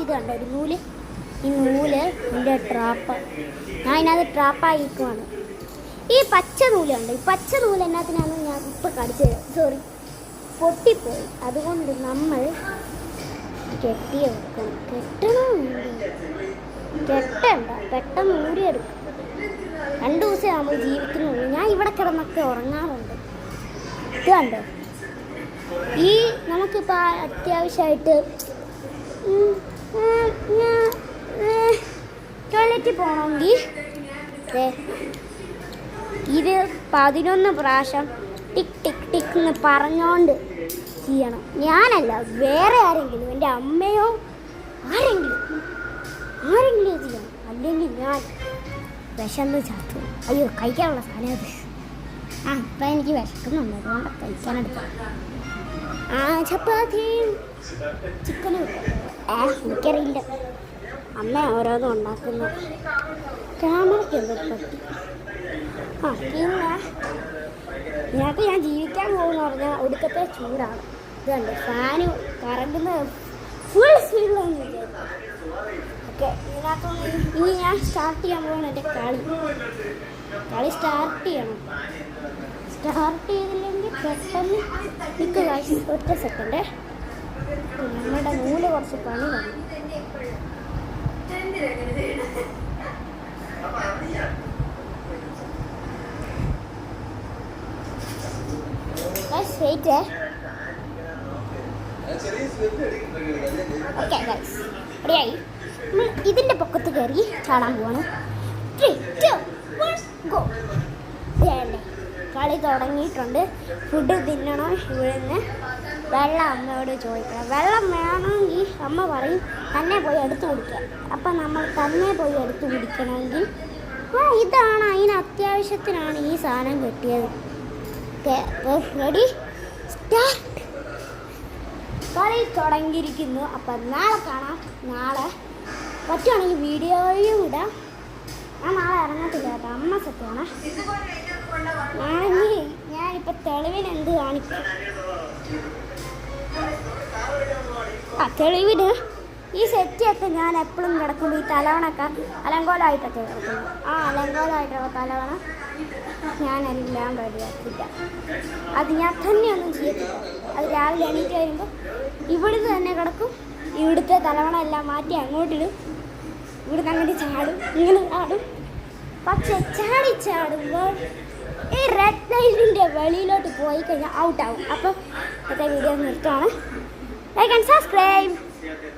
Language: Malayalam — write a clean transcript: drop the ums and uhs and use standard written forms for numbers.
ഇത് കണ്ടോ ഒരു നൂല്, ഈ നൂല് എൻ്റെ ട്രാപ്പ്, ഞാൻ ഇതിനകത്ത് ട്രാപ്പായിരിക്കുവാണ്. ഈ പച്ച നൂലുണ്ട്, ഈ പച്ച നൂല് എന്നാത്തിനാണ് ഞാൻ ഇപ്പം കടിച്ചത്, സോറി പൊട്ടിപ്പോയി. അതുകൊണ്ട് നമ്മൾ കെട്ടി വെക്കണം. കെട്ടണ്ട, പെട്ടെന്ന് ഊരിയെടുക്കും. 2 ദിവസമേ നമ്മൾ ജീവിക്കുന്നുള്ളൂ. ഞാൻ ഇവിടെ കിടന്നൊക്കെ ഉറങ്ങാറുണ്ട്. ഇത് കണ്ടോ, ഈ നമുക്കിപ്പോൾ അത്യാവശ്യമായിട്ട് ടോയ്ലറ്റിൽ പോകണമെങ്കിൽ ഇത് 11 പ്രാവശ്യം ടിക് ടിക് ടിക് എന്ന് പറഞ്ഞുകൊണ്ട് ചെയ്യണം. ഞാനല്ല, വേറെ ആരെങ്കിലും, എൻ്റെ അമ്മയോ ആരെങ്കിലും ചെയ്യണം. അല്ലെങ്കിൽ ഞാൻ വിശന്ന് ചത്തു. അയ്യോ, കഴിക്കാനുള്ള സാധനം അത്. ഇപ്പം എനിക്ക് വിശക്കുന്നുണ്ട്, അതുകൊണ്ട് കഴിക്കാനെടുക്കാം. ചപ്പാത്തിയും ചിക്കനും എനിക്കറിയില്ല, അമ്മ ഓരോന്നും ഉണ്ടാക്കുന്ന. ക്യാമറയ്ക്ക് എന്തോ പറ്റി. പിന്നെ ഇതിനകത്ത് ഞാൻ ജീവിക്കാൻ പോകുമെന്ന് പറഞ്ഞാൽ ഒടുക്കത്തെ ചൂടാണ്. ഇതുണ്ട് ഫാന് കറങ്ങുന്നത് ഫുൾ സ്പീഡിലൊന്നും വിചാരിക്കും. ഓക്കെ, ഇതിനകത്തൊന്ന് ഇനി ഞാൻ സ്റ്റാർട്ട് ചെയ്യാൻ പോകുന്ന എൻ്റെ കളി സ്റ്റാർട്ട് ചെയ്യണം. സ്റ്റാർട്ട് ചെയ്തില്ലെങ്കിൽ പെട്ടെന്ന് നിൽക്കുക. ഒറ്റ സെക്കൻഡ്, നമ്മുടെ നൂല് കുറച്ച് പണി വന്നു. വെയിറ്റ്. ഓക്കെ ഗൈസ്, റെഡിയായി. നമ്മൾ ഇതിൻ്റെ പൊക്കത്ത് കയറി ചാടാൻ പോവാണ്. 3, 2, 1 ഗോ. കളി തുടങ്ങിയിട്ടുണ്ട്. ഫുഡ് തിന്നണം. ഇവിടുന്ന് വെള്ളം അമ്മയോട് ചോദിക്കണം. വെള്ളം വേണമെങ്കിൽ അമ്മ പറയും തന്നെ പോയി എടുത്ത് കുടിക്കാൻ. അപ്പം നമ്മൾ തന്നെ പോയി എടുത്ത് കുടിക്കണമെങ്കിൽ ഇതാണ്, അതിന് അത്യാവശ്യത്തിനാണ് ഈ സാധനം കിട്ടിയത്. Ready, start. കളി തുടങ്ങിയിരിക്കുന്നു. അപ്പം നാളെ കാണാം. നാളെ പറ്റുവാണെങ്കിൽ വീഡിയോയും ഇടാം. ഞാൻ നാളെ ഇറങ്ങത്തില്ല കേട്ടോ, അമ്മ സത്യമാണ്. ഞാനിപ്പോൾ തെളിവിന് എന്ത് കാണിക്കും? തെളിവിന് ഈ സെറ്റൊക്കെ ഞാൻ എപ്പോഴും കിടക്കുമ്പോൾ ഈ തലവണൊക്കെ അലങ്കോലമായിട്ടൊക്കെ കിടക്കുന്നു. അലങ്കോലമായിട്ടുള്ള തലവണ ഞാനെല്ലാം റെഡിയാക്കില്ല. അത് ഞാൻ തന്നെയൊന്നും ചെയ്യത്തില്ല. അത് രാവിലെ എണീറ്റ് വരുമ്പോൾ ഇവിടുന്ന് തന്നെ കിടക്കും. ഇവിടുത്തെ തലവണ എല്ലാം മാറ്റി അങ്ങോട്ടിടും. ഇവിടുന്ന് അങ്ങോട്ട് ചാടും, ഇങ്ങനെ ചാടും. പക്ഷെ ചാടുമ്പോൾ ഈ റെഡ് ലൈറ്റിൻ്റെ വെളിയിലോട്ട് പോയി കഴിഞ്ഞാൽ ഔട്ടാവും. അപ്പം ഇന്നത്തെ വീഡിയോ നിർത്തുകയാണ്. Like and subscribe.